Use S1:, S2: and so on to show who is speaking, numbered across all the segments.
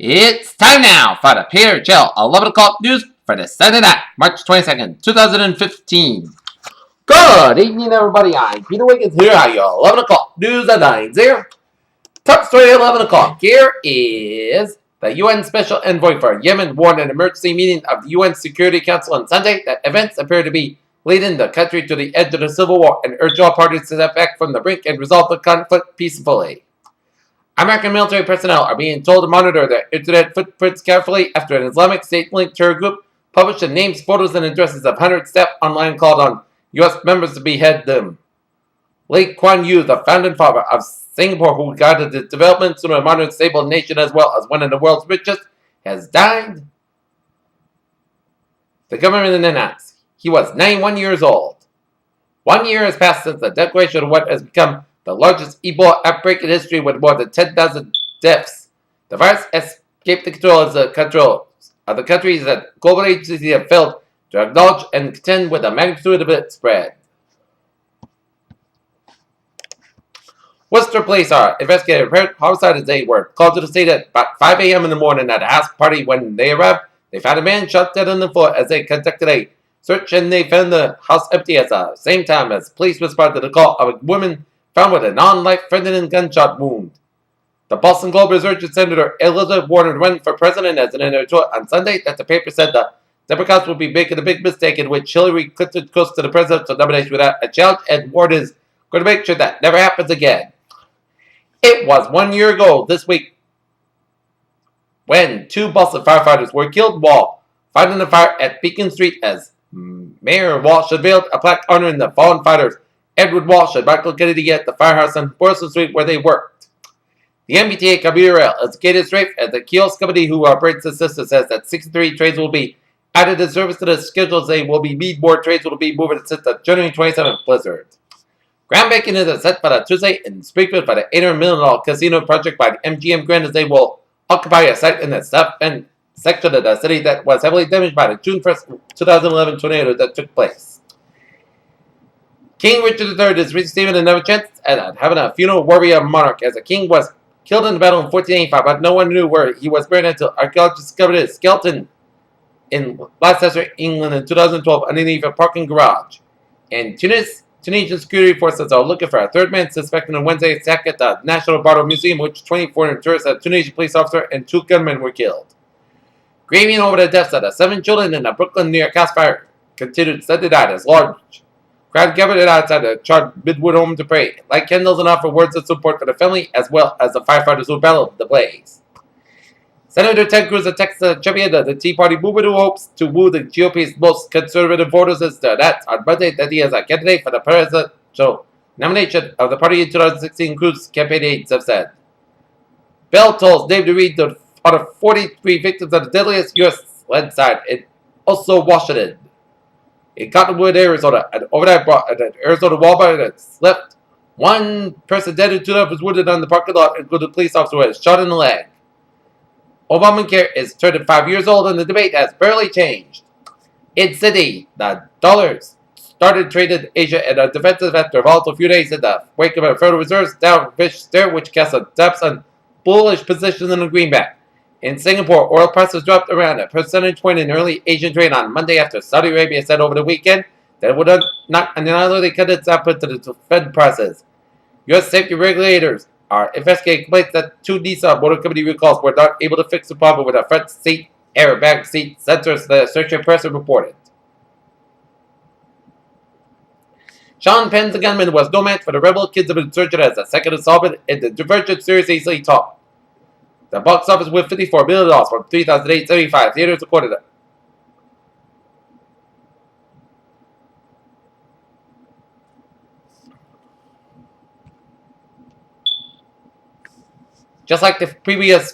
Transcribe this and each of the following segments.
S1: It's time now for the Peter Chill 11 o'clock news for the Sunday night, March 22nd, 2015. Good evening, everybody. I'm Peter Wiggins here at your 11 o'clock news at 9-0. Top story at 11 o'clock here is the UN Special Envoy for Yemen warned an emergency meeting of the UN Security Council on Sunday that events appear to be leading the country to the edge of the civil war and urged all parties to step back from the brink and resolve the conflict peacefully. American military personnel are being told to monitor their internet footprints carefully after an Islamic State-linked terror group published the names, photos, and addresses of hundreds staff online called on U.S. members to behead them. Lee Kuan Yew, the founding father of Singapore, who guided the development to a modern, stable nation as well as one of the world's richest, has died. The government announced he was 91 years old. 1 year has passed since the declaration of what has become the largest Ebola outbreak in history with more than 10,000 deaths. The virus escaped the control of the countries that global agencies have failed to acknowledge and contend with the magnitude of its spread. Worcester police are investigating apparent homicide as they were called to the scene at about 5 a.m. in the morning at a house party. When they arrived, they found a man shot dead on the floor. As they conducted a search, and they found the house empty at the same time as police responded to the call of a woman found with a non-life-threatening gunshot wound. The Boston Globe urged Senator Elizabeth Warren running for president as an editor on Sunday that the paper said the Democrats would be making a big mistake in which Hillary Clinton goes to the presidential nomination without a challenge, and Warren is going to make sure that never happens again. It was 1 year ago this week when two Boston firefighters were killed while fighting a fire at Beacon Street as Mayor Walsh unveiled a plaque honoring the fallen fighters Edward Walsh and Michael Kennedy at the firehouse on Boylston Street where they worked. The MBTA Commuter Rail is gated straight as the kiosk company who operates the system says that 63 trains will be added to service to the schedule. They will be more trains will be moving since the January 27th blizzard. Groundbreaking is set for the Tuesday in Springfield for the $800 million casino project by MGM Grand as they will occupy a site in the South Bend section of the city that was heavily damaged by the June 1st, 2011 tornado that took place. King Richard III is receiving another chance at having a funeral worthy of a monarch, as the king was killed in the battle in 1485, but no one knew where he was buried until archaeologists discovered his skeleton in Leicester, England in 2012 underneath a parking garage. And Tunisian security forces are looking for a third man suspected in Wednesday's attack at the National Bardo Museum, in which 24 tourists, a Tunisian police officer, and 2 gunmen were killed. Grieving over the deaths of the 7 children in the Brooklyn, New York house fire continued Sunday night as large crowd gathered outside the charred Midwood home to pray, light candles and offer words of support for the family as well as the firefighters who battled the blaze. Senator Ted Cruz attacks the champion of the Tea Party movement who hopes to woo the GOP's most conservative voters as to that on Monday that he is a candidate for the presidential nomination of the party in 2016, Cruz campaign aides have said. Bell tolls Dave to read the 43 victims of the deadliest U.S. landslide in also Washington. In Cottonwood, Arizona, an overnight an Arizona Walmart has left 1 person dead and 2 others wounded on the parking lot, including a police officer who was shot in the leg. Obamacare is turning 5 years old and the debate has barely changed. In Sydney, the dollars started trading in Asia and are defensive after a volatile few days in the wake of a Federal Reserve's downfish stare, which casts a depth on bullish positions in the greenback. In Singapore, oil prices dropped around a percentage point in early Asian trade on Monday after Saudi Arabia said over the weekend that it would not only cut its output to the Fed prices. U.S. safety regulators are investigating complaints that 2 Nissan Motor Company recalls were not able to fix the problem with a front seat airbag seat sensors, the Associated Press reported. Sean Penn's gunman was no match for the rebel kids of insurgent as a second installment in the Divergent series easily topped the box office with $54 million from 3,875 theaters recorded. Just like the previous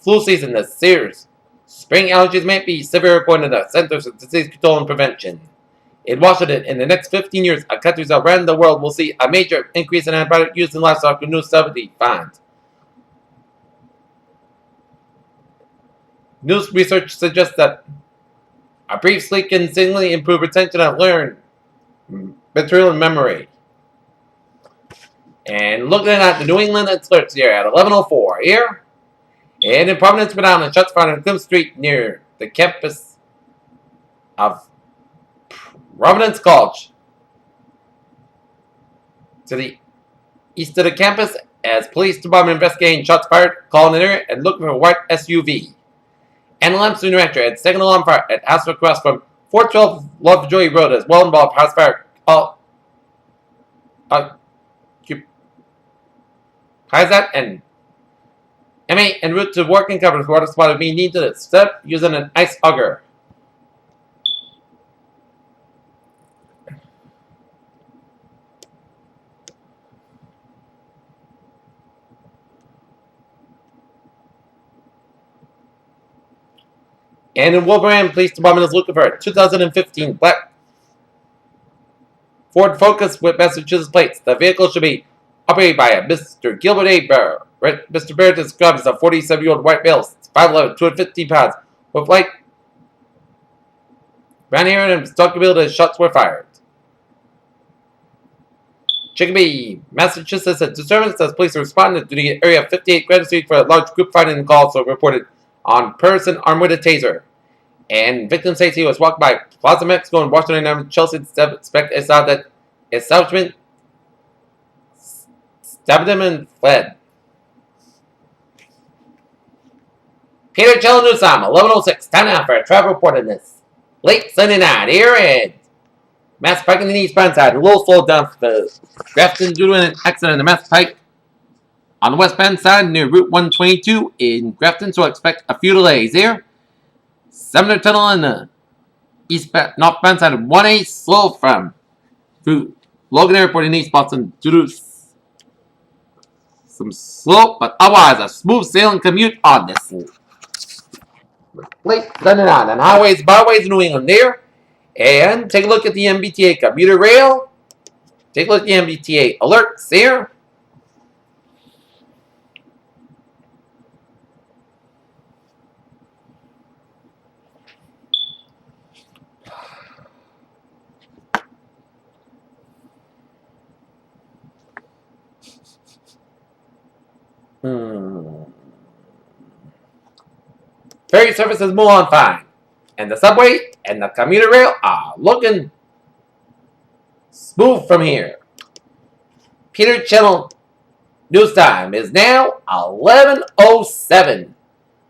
S1: flu season this year's spring allergies may be severe according to the Centers for Disease Control and Prevention. In Washington, in the next 15 years, countries around the world will see a major increase in antibiotic use in livestock, with new study finds. News research suggests that a brief sleep can significantly improve retention of learned material and memory. And looking at the New England Express here at 11:04 here. And in Providence, Rhode Island, shots fired on Clem Street near the campus of Providence College. To the east of the campus, as police department investigating shots fired, calling an area and looking for a white SUV. And alarms New Hampshire had second alarm fire at house across from 412 Lovejoy Road as well involved house fire. Hyzat and MA en route to working coverage water spot being needed to step using an ice auger. And in Wolverhampton, Police Department is looking for a 2015 black Ford Focus with Massachusetts plates. The vehicle should be operated by a Mr. Gilbert A. Burr. Mr. Burr described as a 47-year-old white male, 5'11", 250 pounds, with light brown hair and stockability. Shots were fired. Chicopee, Massachusetts has determined that police responded to the area of 58 Granite Street for a large group fighting and call, so reported on person armed with a taser. And victim says he was walking by Plaza Mexico in Washington and Chelsea. Suspect saw that establishment stabbed him and fled. Peter Cello News Time, 11:06. Time now for a travel report on this late Sunday night here at Mass Pike on the eastbound side. A little slowed down for the Grafton due to an accident in the Mass Pike on the westbound side near Route 122 in Grafton, so expect a few delays here. 7er Tunnel in the northbound side of 1A slow from through Logan Airport in East Boston due to some slow, but otherwise a smooth sailing commute on this late Sunday night on highways, byways in New England there. And take a look at the MBTA commuter rail. Take a look at the MBTA alerts there. Ferry services move on fine. And the subway and the commuter rail are looking smooth from here. Peter Channel News Time is now 11:07.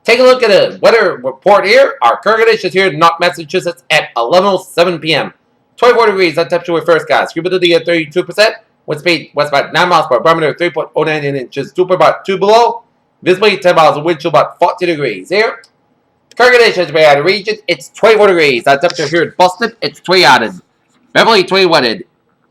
S1: Take a look at the weather report here. Our current conditions here in North Massachusetts at 11:07 p.m. 24 degrees on temperature with first skies. Humidity at 32%. Wind speed west about 9 miles per barometer, 3.09 inches. Super about 2 below. Visibility 10 miles. Wind chill about 40 degrees here. Current conditions by the region, it's 24 degrees. On temperature here in Boston, it's 20 out. Beverly, 20 in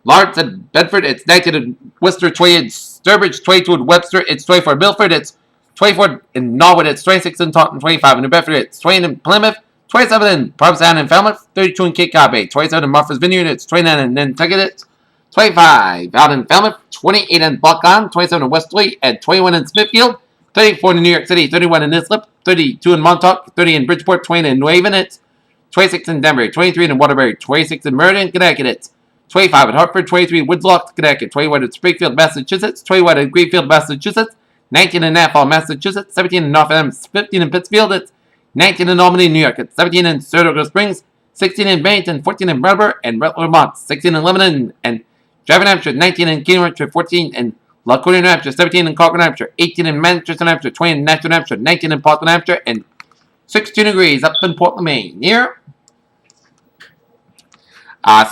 S1: Lawrence and Bedford, it's 19 in Worcester, 20 in Sturbridge, 22 in Webster, it's 24 in Milford, it's 24 in Norwood, it's 26 in Taunton, 25 in New Bedford, it's 20 in Plymouth, 27 in Provincetown and Falmouth, 32 in Cape Cod Bay, 27 in Martha's Vineyard, it's 29 in Nantucket, it's 25 out in Falmouth, 28 in Buckland, 27 in Westerly, and 21 in Smithfield, 34 in New York City, 31 in Islip, 32 in Montauk, 30 in Bridgeport, 20 in New Haven, it's 26 in Denver, 23 in Waterbury, 26 in Meriden, Connecticut, it's 25 in Hartford, 23 in Woodstock, Connecticut, 21 in Springfield, Massachusetts, 21 in Greenfield, Massachusetts, 19 in Naphal, Massachusetts, 17 in Northam, 15 in Pittsfield, it's 19 in Albany, New York, it's 17 in Saratoga Springs, 16 in Bennington, 14 in Brattleboro and Rattler, Vermont, 16 in Lebanon and Draven, Hampshire, 19 in Keene, New Hampshire, 14 in Laconia, New Hampshire, 17 in Concord, New Hampshire, 18 in Manchester, New Hampshire, 20 in Nashville, New Hampshire, 19 in Portland, New Hampshire, and 16 degrees up in Portland, Maine. Here,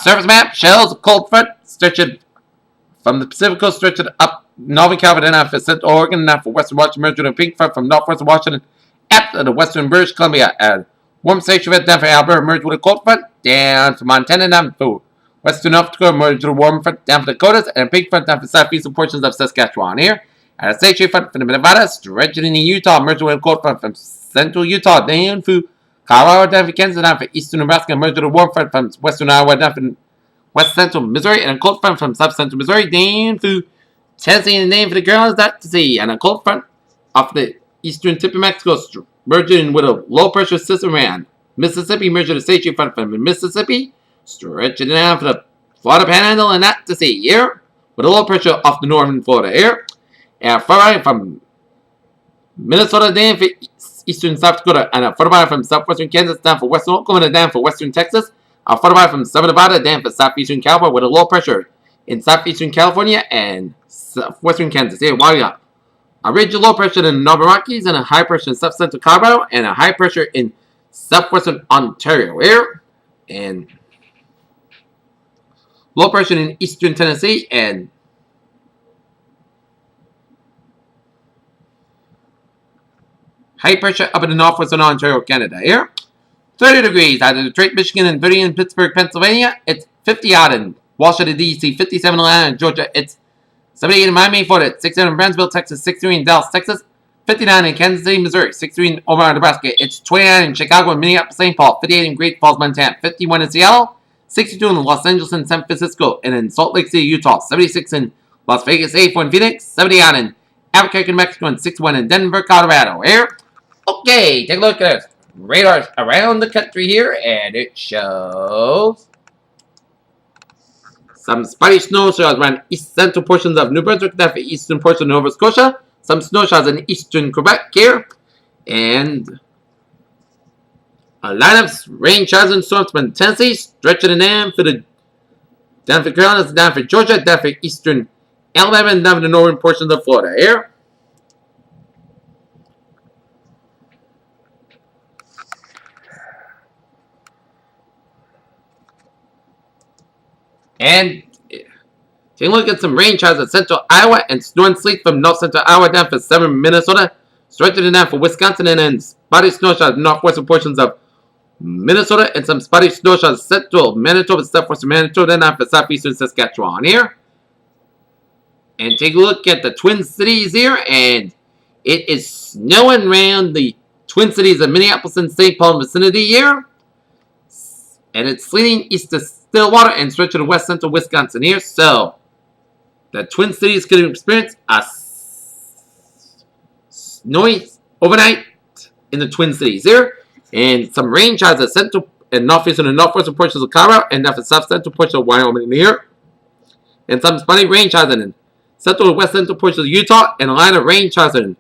S1: surface map shows a cold front stretching from the Pacific Coast, stretching up Northern California, and for Central Oregon, and for Western Washington, merged with a pink front from Northwestern Washington after the Western British Columbia, and warm station event down for Alberta, merged with a cold front down for Montana, down for Western North Dakota, merged with a warm front down for Dakotas, and a pink front down for southeastern portions of Saskatchewan. Here, and a station front from the Nevada, stretching in Utah, merged with a cold front from central Utah, down for Colorado, down for Kansas, down for eastern Nebraska, merged with a warm front from western Iowa, down for west central Missouri, and a cold front from south central Missouri, down for Tennessee, and the name for the girls that to see, and a cold front off the eastern tip of Mexico, merging with a low pressure system around Mississippi, merged with a station front from Mississippi, stretching down for the Florida Panhandle, and that to see here, with a low pressure off the northern Florida here, and far right from Minnesota down for eastern South Dakota, and a photo from southwestern Kansas down for western Oklahoma down for western Texas. A photo from southern Nevada down for southeastern California with a low pressure in southeastern California and southwestern Kansas. Here, what do you got? A ridge of low pressure in the Northern Rockies and a high pressure in south central Colorado and a high pressure in southwestern Ontario. Here, and low pressure in eastern Tennessee and high pressure up in the northwestern Ontario, Canada. Here, 30 degrees out of Detroit, Michigan, and 30 in Pittsburgh, Pennsylvania. It's 50 out in Washington, D.C., 57 in Atlanta, Georgia. It's 78 in Miami, Florida, 67 in Brownsville, Texas, 63 in Dallas, Texas, 59 in Kansas City, Missouri, 63 in Omaha, Nebraska. It's 29 in Chicago and Minneapolis, St. Paul, 58 in Great Falls, Montana, 51 in Seattle, 62 in Los Angeles and San Francisco, and in Salt Lake City, Utah, 76 in Las Vegas, 84 in Phoenix, 70 out in Albuquerque, New Mexico, and 61 in Denver, Colorado. Here, okay, take a look at this. Radars around the country here, and it shows some spotty snow showers around east central portions of New Brunswick, the eastern portion of Nova Scotia, some snow showers in eastern Quebec here, and a line of rain showers and storms from Tennessee, stretching it down for Carolina, down for Georgia, down for eastern Alabama, and down for the northern portions of Florida here. And take a look at some rain showers at central Iowa and snow and sleet from north central Iowa down for southern Minnesota, stretching it down for Wisconsin, and then spotty snow showers in northwestern portions of Minnesota and some spotty snow showers central Manitoba, southwestern Manitoba, and down for southeastern Saskatchewan here. And take a look at the Twin Cities here, and it is snowing around the Twin Cities of Minneapolis and St. Paul vicinity here. And it's sleeting east of Stillwater and stretching to west central Wisconsin here. So, the Twin Cities could experience a snowy overnight in the Twin Cities here. And some rain showers at central and northeastern and northwestern portions of Colorado and down the south central portion of Wyoming here. And some spotty rain showers in central and west central portions of Utah. And a line of rain showers in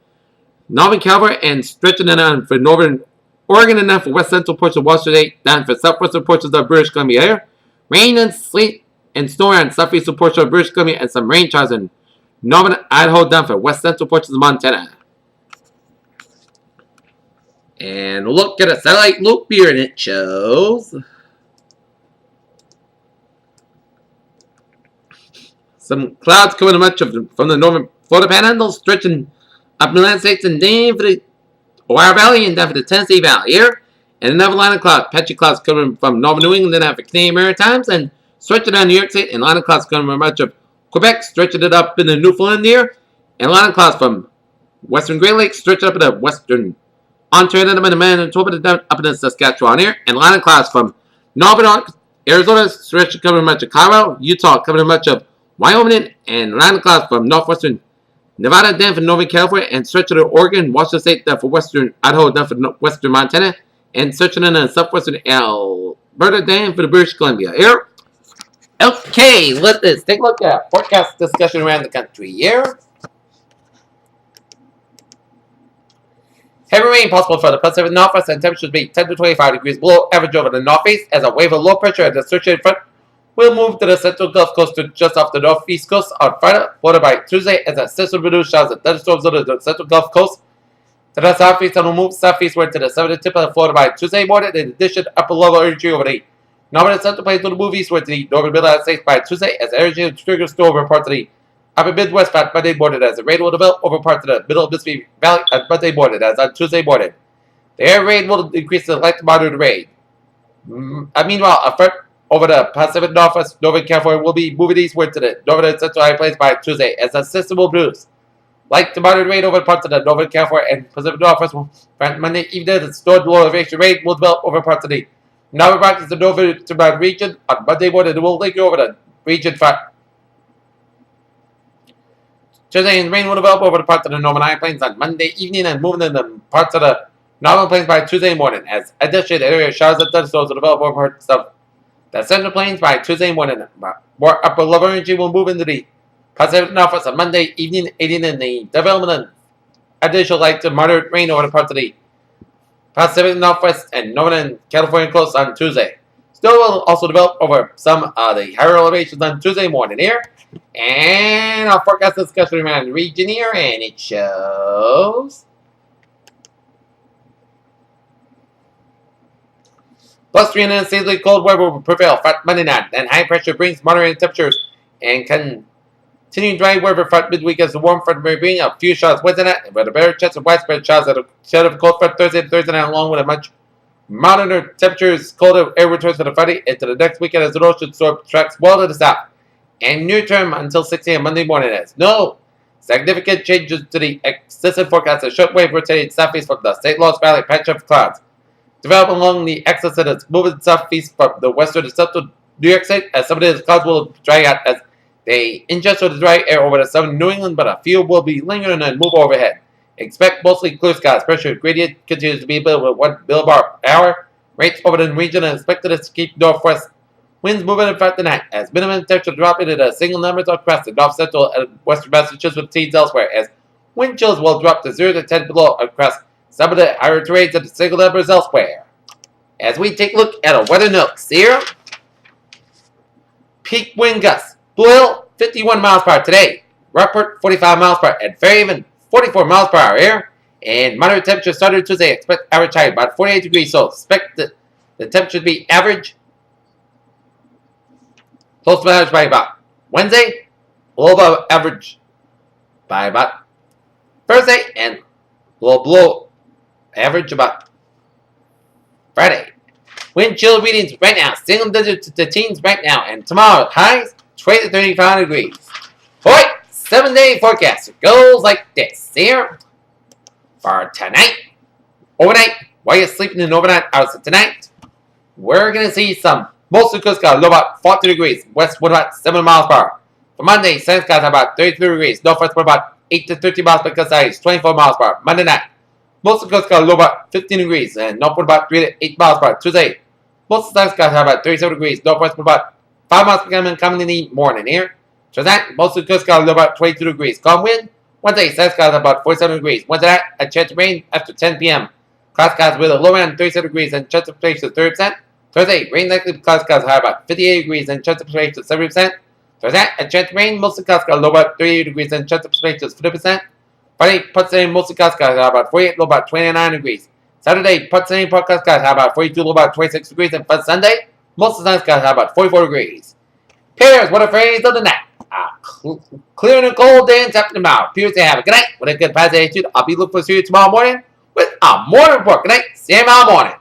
S1: northern California and stretching it on for northern Oregon and down for west central portions of Washington State, down for southwestern portions of British Columbia here. Rain and sleet and snow on southeastern portions of British Columbia and some rain showers in northern Idaho down for west central portions of Montana. And look at a satellite loop here, and it shows some clouds coming much from the northern Florida Panhandle, stretching up the United States and down for the Ohio Valley and down for the Tennessee Valley here. And another line of clouds, patchy clouds coming from northern New England, then down for Canadian Maritimes, and stretching down New York State, and line of clouds coming from much of Quebec, stretching it up in the Newfoundland here, and line of clouds from western Great Lakes, stretching up in the western Ontario, and Manitoba, down up in the Saskatchewan here, and line of clouds from northern Arizona, stretching coming much of Colorado, Utah, coming much of Wyoming, and line of clouds from northwestern Nevada, down for northern California, and stretching to Oregon, Washington State, down for western Idaho, down for western Montana, and stretching in southwestern Alberta, down for the British Columbia here. Okay, let's take a look at forecast discussion around the country here. Heavy rain possible for the Pacific Northwest, and temperatures be 10 to 25 degrees below average over the northeast as a wave of low pressure at the associated front will move to the central Gulf Coast to just off the northeast coast on Friday, followed by Tuesday as a system reduced showers and thunderstorms on the central Gulf Coast. To the southeast and will move southeastward to the southern tip of Florida by Tuesday morning. In addition, upper level energy over the northern and central plains will move eastward to the northern middle United States by Tuesday as energy triggers to over parts of the upper Midwest by Monday morning as the rain will develop over parts of the middle of Mississippi Valley on Monday morning as on Tuesday morning. The air rain will increase to light to moderate rain. Meanwhile, a front over the Pacific Northwest, Northern California will be moving eastward to the northern and central high plains by Tuesday as the system will produce light to moderate rain over parts of the Northern California and Pacific Northwest. Monday evening, the stored low elevation rain will develop over parts of the northern Rockies and northern to mountain region. On Monday morning, it will linger over the region front. Tuesday, rain will develop over the parts of the northern high plains on Monday evening and moving in the parts of the northern plains by Tuesday morning. As additionally, the area showers and thunderstorms will develop over parts of the central plains by Tuesday morning. More upper level energy will move into the Pacific Northwest on Monday evening, aiding in the development of additional light to moderate rain over the parts of the Pacific Northwest and Northern California coast on Tuesday. Snow will also develop over some of the higher elevations on Tuesday morning here. And our forecast discussion around the region here, and it shows plus 300 seasonally cold weather will prevail for Monday night. Then high pressure brings moderate temperatures and continuing dry weather for midweek as the warm front may bring a few showers Wednesday night, but a better chance of widespread showers at a shed of cold front Thursday night, along with a much milder temperatures, colder air returns for the Friday into the next weekend as the ocean storm tracks well to the south. And near term until 6 a.m. Monday morning as no significant changes to the excessive forecast. A shortwave rotating southeast from the St. Louis Valley patch of clouds develop along the axis and it's moving southeast from the western to central New York State as some of these clouds will dry out as they ingest the dry air over the southern New England, but a few will be lingering and move overhead. Expect mostly clear skies. Pressure gradient continues to be built with 1 millibar per hour. Rates over the region are expected to keep northwest winds moving in throughout the night as minimum temperature dropping into single numbers across the north central and western Massachusetts with teens elsewhere as wind chills will drop to 0 to 10 below across some of the higher terrains and single numbers elsewhere. As we take a look at our weather notes here, peak wind gusts. Blue Hill, 51 miles per hour today. Rockport, 45 miles per hour. And Fairhaven, 44 miles per hour here. And moderate temperature started Tuesday. Expect average high about 48 degrees. So expect the temperature to be average. Close to average by about Wednesday. A little above average by about Thursday. And a little below average about Friday. Wind chill readings right now. Single digits to teens right now. And tomorrow, highs 20 to 35 degrees. Alright, 7-day forecast. It goes like this. Here for tonight, overnight, while you're sleeping in overnight hours of tonight, we're going to see some mostly clear skies, low about 40 degrees. West wind about 7 miles per hour. For Monday, sun skies about 33 degrees. Northwest wind about 8 to 13 miles per hour, 24 miles per hour. Monday night, mostly clear skies, low about 15 degrees. And northwest about 3 to 8 miles per hour. Tuesday, most sun skies have about 37 degrees. Northwest wind about 5 miles per hour coming in the morning here. Tonight, mostly clear skies, low about 22 degrees. Calm wind. Wednesday, sun skies about 47 degrees. Wednesday night, a chance of rain after 10 p.m. Cloud skies with a low end 37 degrees and chance of precipitation 30%. Thursday, rain likely cloud skies high about 58 degrees and chance of precipitation 70%. Thursday, a chance of rain, mostly cloud skies low about 38 degrees and chance of precipitation 50%. Friday, part sunny, mostly cloud skies high about 48, low about 29 degrees. Saturday, part sunny, part cloud skies high about 42, low about 26 degrees. And for Sunday, most of the sun skies high about 44 degrees. Here's what a phrase of the night. Clear and cold day in September tomorrow. Appears to have a good night with a good positive attitude. I'll be looking for you tomorrow morning with a morning report. Good night. See you tomorrow morning.